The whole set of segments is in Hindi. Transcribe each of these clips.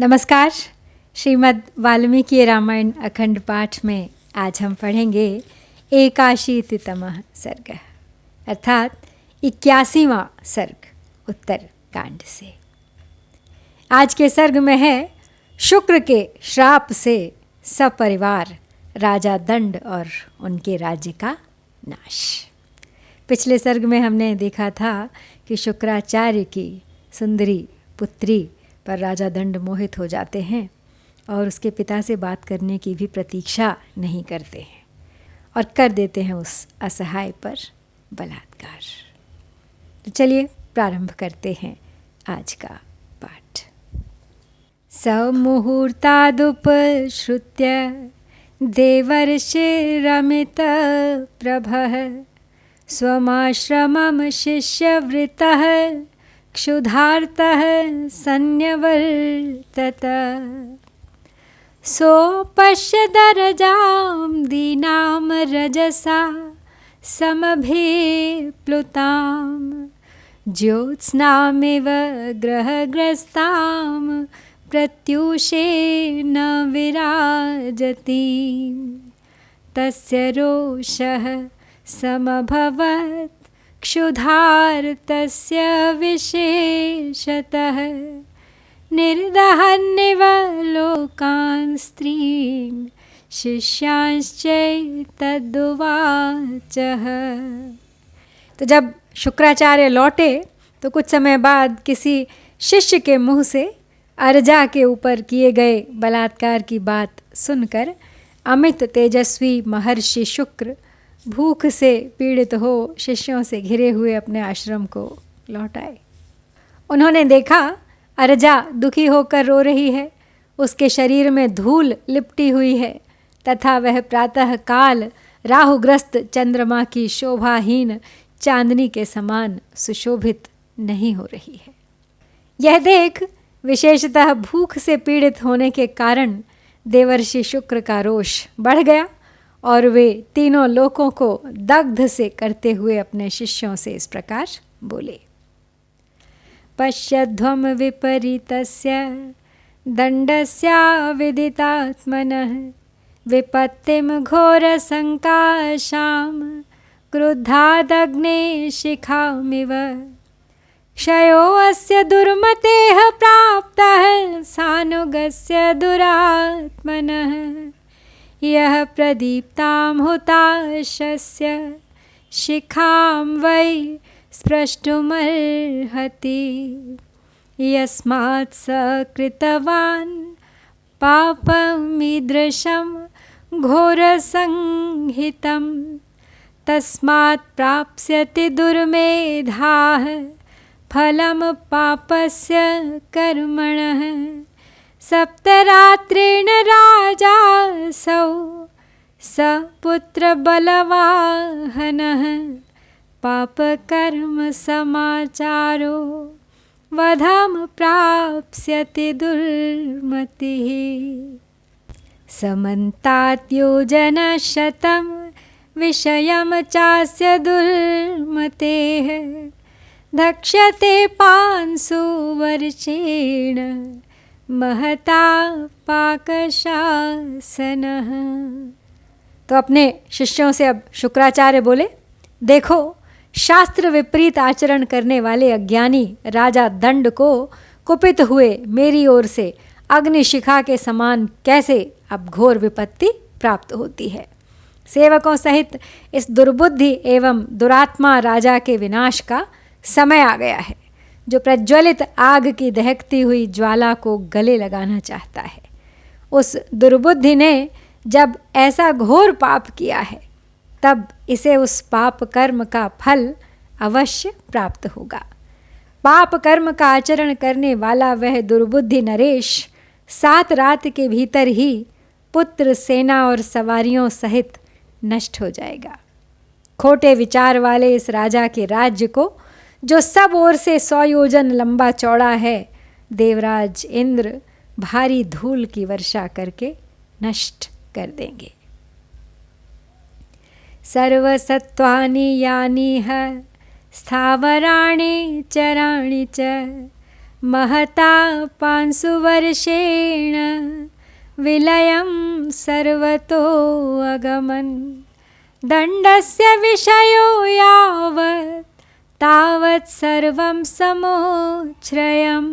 नमस्कार। श्रीमद् वाल्मीकि रामायण अखंड पाठ में आज हम पढ़ेंगे 81तमः सर्ग अर्थात 81वां सर्ग उत्तर कांड से। आज के सर्ग में है शुक्र के श्राप से सपरिवार राजा दंड और उनके राज्य का नाश। पिछले सर्ग में हमने देखा था कि शुक्राचार्य की सुंदरी पुत्री पर राजा दंड मोहित हो जाते हैं और उसके पिता से बात करने की भी प्रतीक्षा नहीं करते हैं और कर देते हैं उस असहाय पर बलात्कार। तो चलिए प्रारंभ करते हैं आज का पाठ। समुहूर्तादुपश्रुत्य देवर्षिरमित प्रभः स्वमाश्रमं शिष्यवृत्तः क्षुधार्तः सन्न्यवर्तत। सोपश्यदरजां दीनां रजसा समभिप्लुतां ज्योत्स्नामिव ग्रहग्रस्तां प्रत्यूषे न विराजतीं। तस्य रोषः समभवत् क्षुधार्तस्य विशेषतः निर्दहन्निव लोकान् स्त्रीन् शिष्यांश्चैतदुवाचः। तो जब शुक्राचार्य लौटे तो कुछ समय बाद किसी शिष्य के मुंह से अरजा के ऊपर किए गए बलात्कार की बात सुनकर अमित तेजस्वी महर्षि शुक्र भूख से पीड़ित हो शिष्यों से घिरे हुए अपने आश्रम को लौट आए। उन्होंने देखा अरजा दुखी होकर रो रही है, उसके शरीर में धूल लिपटी हुई है तथा वह प्रातः काल राहुग्रस्त चंद्रमा की शोभाहीन चांदनी के समान सुशोभित नहीं हो रही है। यह देख विशेषतः भूख से पीड़ित होने के कारण देवर्षि शुक्र का रोष बढ़ गया और वे तीनों लोकों को दग्ध से करते हुए अपने शिष्यों से इस प्रकार बोले। पश्यध्वम विपरीतस्य दंडस्याविदितात्मनः विपत्तिं घोरसंकाशां क्रुद्धादग्ने शिखामिव। क्षयोऽस्य दुर्मतेः प्राप्तः सानुगस्य दुरात्मनः यः प्रदीप्तां हुताशस्य शिखां वै स्पृष्टुमर्हति। यस्मात् स कृतवान् पापमीदृशं घोरसंहितं तस्मात् प्राप्स्यति दुर्मेधाः फलं पापस्य कर्मणः। सप्तरात्रेण राजासौ सपुत्रबलवाहनः पापकर्म समाचारो वधं प्राप्स्यति दुर्मतिः। समन्तात् योजनशतं विषयं चास्य दुर्मतेः धक्ष्यते पांसुवर्षेण महता पाकशासनः। तो अपने शिष्यों से अब शुक्राचार्य बोले, देखो शास्त्र विपरीत आचरण करने वाले अज्ञानी राजा दंड को कुपित हुए मेरी ओर से अग्निशिखा के समान कैसे अब घोर विपत्ति प्राप्त होती है। सेवकों सहित इस दुर्बुद्धि एवं दुरात्मा राजा के विनाश का समय आ गया है, जो प्रज्वलित आग की दहकती हुई ज्वाला को गले लगाना चाहता है। उस दुर्बुद्धि ने जब ऐसा घोर पाप किया है तब इसे उस पाप कर्म का फल अवश्य प्राप्त होगा। पाप कर्म का आचरण करने वाला वह दुर्बुद्धि नरेश 7 रात के भीतर ही पुत्र सेना और सवारियों सहित नष्ट हो जाएगा। खोटे विचार वाले इस राजा के राज्य को, जो सब ओर से 100 योजन लंबा चौड़ा है, देवराज इंद्र भारी धूल की वर्षा करके नष्ट कर देंगे। सर्वसत्त्वानि यानि ह स्थावराणि चराणि च महता पांसुवर्षेण विलयं सर्वतो अगमन् दण्डस्य विषयो यावत् तावत् सर्वं समोच्छ्रयम्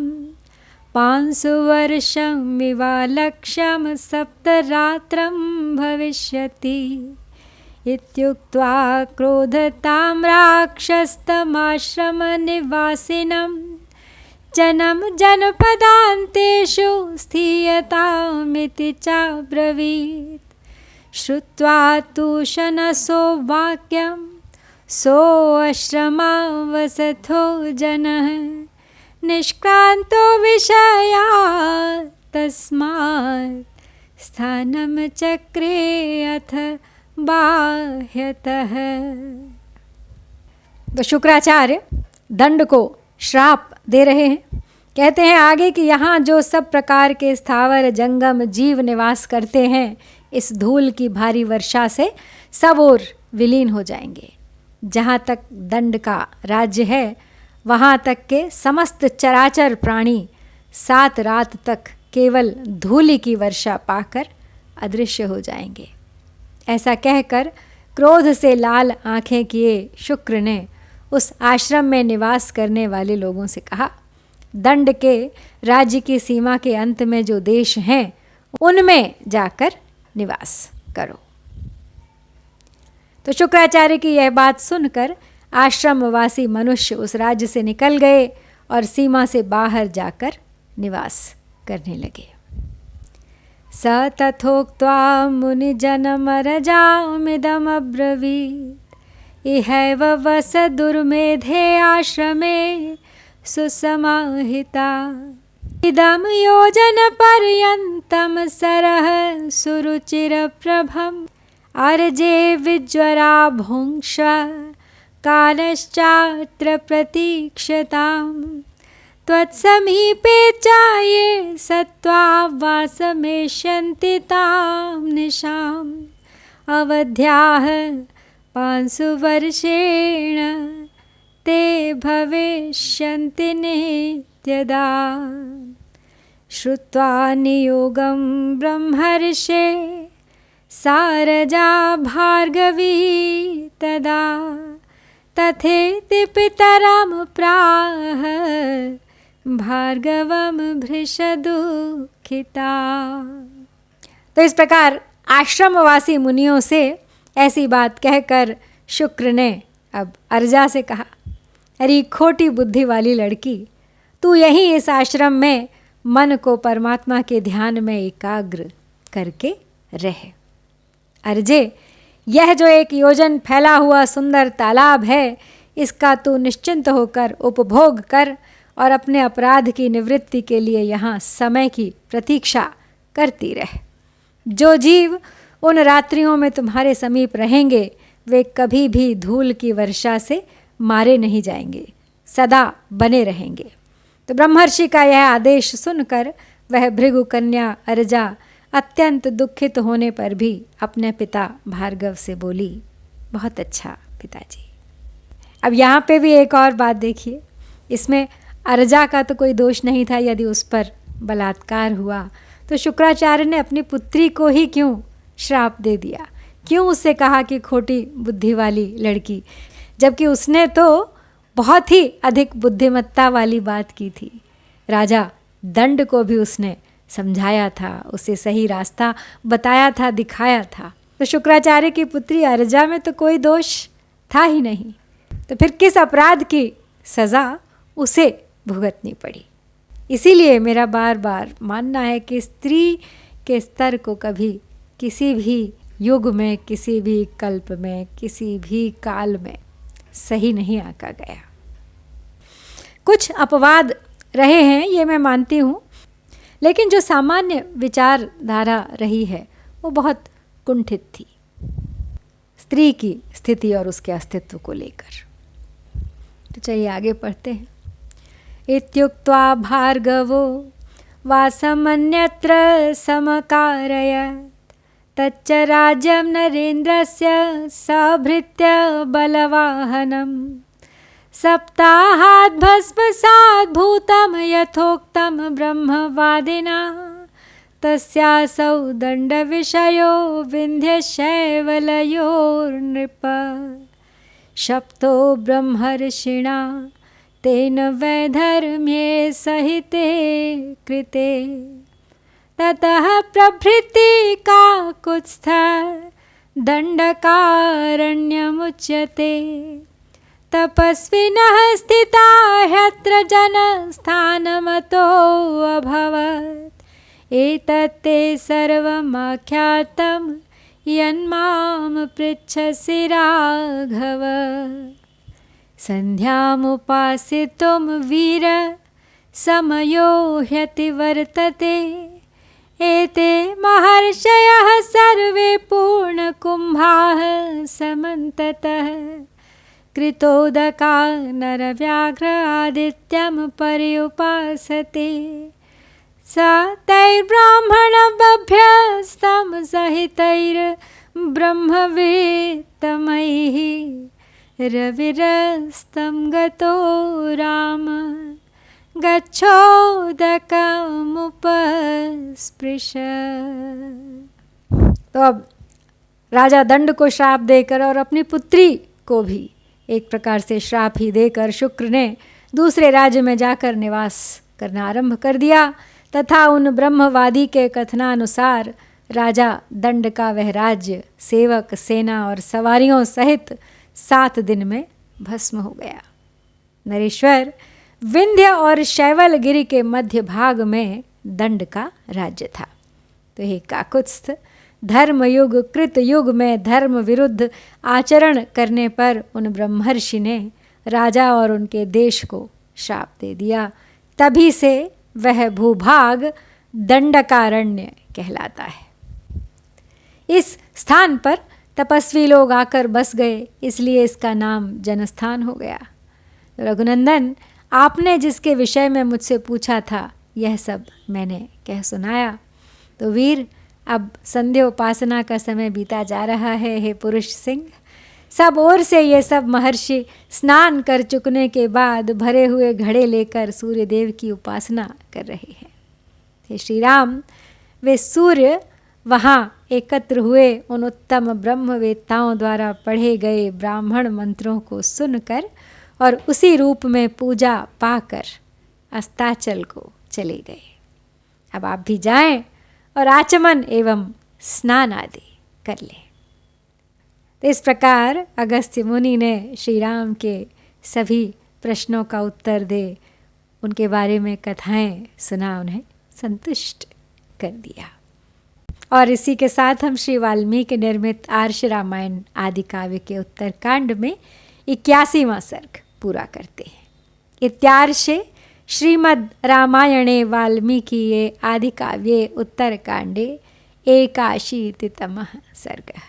पांसुवर्षमिवालक्ष्यं सप्तरात्रं भविष्यति इत्युक्त्वा क्रोधतां राक्षस्तमाश्रमनिवासिनं जनं जनपदान्तेषु स्थीयतामिति चाब्रवीत् श्रुत्वा तूषणसो वाक्यं सोऽश्रमावसथो जनः निष्क्रान्तो विषयात् तस्मात् स्थानं चक्रे अथ बाह्यतः। तो शुक्राचार्य दंड को श्राप दे रहे हैं। कहते हैं आगे कि यहाँ जो सब प्रकार के स्थावर जंगम जीव निवास करते हैं इस धूल की भारी वर्षा से सब ओर विलीन हो जाएंगे। जहाँ तक दंड का राज्य है वहाँ तक के समस्त चराचर प्राणी 7 रात तक केवल धूलि की वर्षा पाकर अदृश्य हो जाएंगे। ऐसा कहकर क्रोध से लाल आंखें किए शुक्र ने उस आश्रम में निवास करने वाले लोगों से कहा, दंड के राज्य की सीमा के अंत में जो देश हैं उनमें जाकर निवास करो। तो शुक्राचार्य की यह बात सुनकर आश्रमवासी मनुष्य उस राज्य से निकल गए और सीमा से बाहर जाकर निवास करने लगे। स तथोक्त्वा मुनिजनमरजामिदमब्रवीत् इहैव वस दुर्मेधे आश्रमे सुसमाहिता इदं योजनपर्यन्तं सरः सुरुचिरप्रभम् अर्जे विज्वरा भुङ्क्ष कालश्चात्र प्रतीक्षताम् त्वत्समीपे च ये सत्त्वा वासमेष्यन्ति तां निशाम् अवध्याः पांसुवर्षेण ते भविष्यन्ति नित्यदा। श्रुत्वा नियोगं ब्रह्मर्षे सारजा भार्गवी तदा तथेति पितरं प्राह भार्गवम भृशदुःखिता। तो इस प्रकार आश्रमवासी मुनियों से ऐसी बात कहकर शुक्र ने अब अर्जा से कहा, अरे खोटी बुद्धि वाली लड़की, तू यहीं इस आश्रम में मन को परमात्मा के ध्यान में एकाग्र करके रहे। अर्जे, यह जो 1 योजन फैला हुआ सुंदर तालाब है इसका तू निश्चिंत होकर उपभोग कर और अपने अपराध की निवृत्ति के लिए यहाँ समय की प्रतीक्षा करती रह। जो जीव उन रात्रियों में तुम्हारे समीप रहेंगे वे कभी भी धूल की वर्षा से मारे नहीं जाएंगे, सदा बने रहेंगे। तो ब्रह्मर्षि का यह आदेश सुनकर वह भृगु कन्या अर्जा अत्यंत दुखित होने पर भी अपने पिता भार्गव से बोली, बहुत अच्छा पिताजी। अब यहाँ पे भी एक और बात देखिए, इसमें अर्जा का तो कोई दोष नहीं था। यदि उस पर बलात्कार हुआ तो शुक्राचार्य ने अपनी पुत्री को ही क्यों श्राप दे दिया, क्यों उससे कहा कि खोटी बुद्धि वाली लड़की, जबकि उसने तो बहुत ही अधिक बुद्धिमत्ता वाली बात की थी। राजा दंड को भी उसने समझाया था, उसे सही रास्ता बताया था, दिखाया था। तो शुक्राचार्य की पुत्री अर्जा में तो कोई दोष था ही नहीं, तो फिर किस अपराध की सज़ा उसे भुगतनी पड़ी। इसीलिए मेरा बार बार मानना है कि स्त्री के स्तर को कभी किसी भी युग में, किसी भी कल्प में, किसी भी काल में सही नहीं आंका गया। कुछ अपवाद रहे हैं ये मैं मानती हूँ, लेकिन जो सामान्य विचारधारा रही है वो बहुत कुंठित थी स्त्री की स्थिति और उसके अस्तित्व को लेकर। तो चलिए आगे पढ़ते हैं। इत्युक्त्वा भार्गवो वासमन्यत्र समकारयत् तच्च राज्यं नरेन्द्रस्य सभृत्य बलवाहनं सप्ताहात् भस्मसात् भूतं यथोक्तं ब्रह्मवादिना तस्यासौ दण्डविषयो विन्ध्यशैवलयोर्नृप शप्तो ब्रह्मर्षिणा तेन वैधर्म्ये सहिते कृते ततः प्रभृति काकुत्स्थ दण्डकारण्यमुच्यते तपस्विनः स्थिता ह्यत्र जनस्थानमतो अभवत् एतत्ते सर्वमाख्यातं यन्मां पृच्छसि राघव सन्ध्यामुपासितुं वीर समयो ह्यतिवर्तते एते महर्षयः सर्वे पूर्णकुम्भाः समन्ततः कृतोदका नरव्याघ्र आदित्यं पर्युपासते स तैर्ब्राह्मणमभ्यस्तं सहितैर्ब्रह्मवेत्तमैः रविरस्तं गतो राम गच्छोदकमुपस्पृश। तो अब राजा दंड को श्राप देकर और अपनी पुत्री को भी एक प्रकार से श्राप ही देकर शुक्र ने दूसरे राज्य में जाकर निवास करना आरंभ कर दिया तथा उन ब्रह्मवादी के कथनानुसार राजा दंड का वह राज्य सेवक सेना और सवारियों सहित 7 दिन में भस्म हो गया। नरेश्वर विंध्य और शैवलगिरी के मध्य भाग में दंड का राज्य था। तो हे काकुत्स्थ, धर्मयुग कृत युग में धर्म विरुद्ध आचरण करने पर उन ब्रह्मर्षि ने राजा और उनके देश को श्राप दे दिया। तभी से वह भूभाग दंडकारण्य कहलाता है। इस स्थान पर तपस्वी लोग आकर बस गए, इसलिए इसका नाम जनस्थान हो गया। रघुनंदन, आपने जिसके विषय में मुझसे पूछा था यह सब मैंने कह सुनाया। तो वीर, अब संध्या उपासना का समय बीता जा रहा है। हे पुरुष सिंह, सब ओर से ये सब महर्षि स्नान कर चुकने के बाद भरे हुए घड़े लेकर सूर्य देव की उपासना कर रहे हैं। हे श्री राम, वे सूर्य वहाँ एकत्र हुए उन उत्तम ब्रह्मवेत्ताओं द्वारा पढ़े गए ब्राह्मण मंत्रों को सुनकर और उसी रूप में पूजा पाकर अस्ताचल को चले गए। अब आप भी जाएं और आचमन एवं स्नान आदि कर लें। तो इस प्रकार अगस्त्य मुनि ने श्री राम के सभी प्रश्नों का उत्तर दे उनके बारे में कथाएं सुना, उन्हें संतुष्ट कर दिया। और इसी के साथ हम श्री वाल्मीकि निर्मित आर्ष रामायण आदि काव्य के उत्तरकांड में 81वां सर्ग पूरा करते हैं। इत्यार्षे श्रीमद् रामायणे वाल्मीकिये आदिकाव्ये उत्तरकांडे 81तमः सर्गः।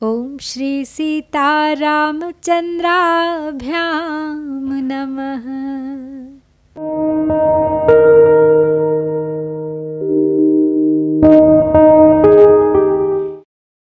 ओम श्री सीतारामचंद्राभ्यां नमः।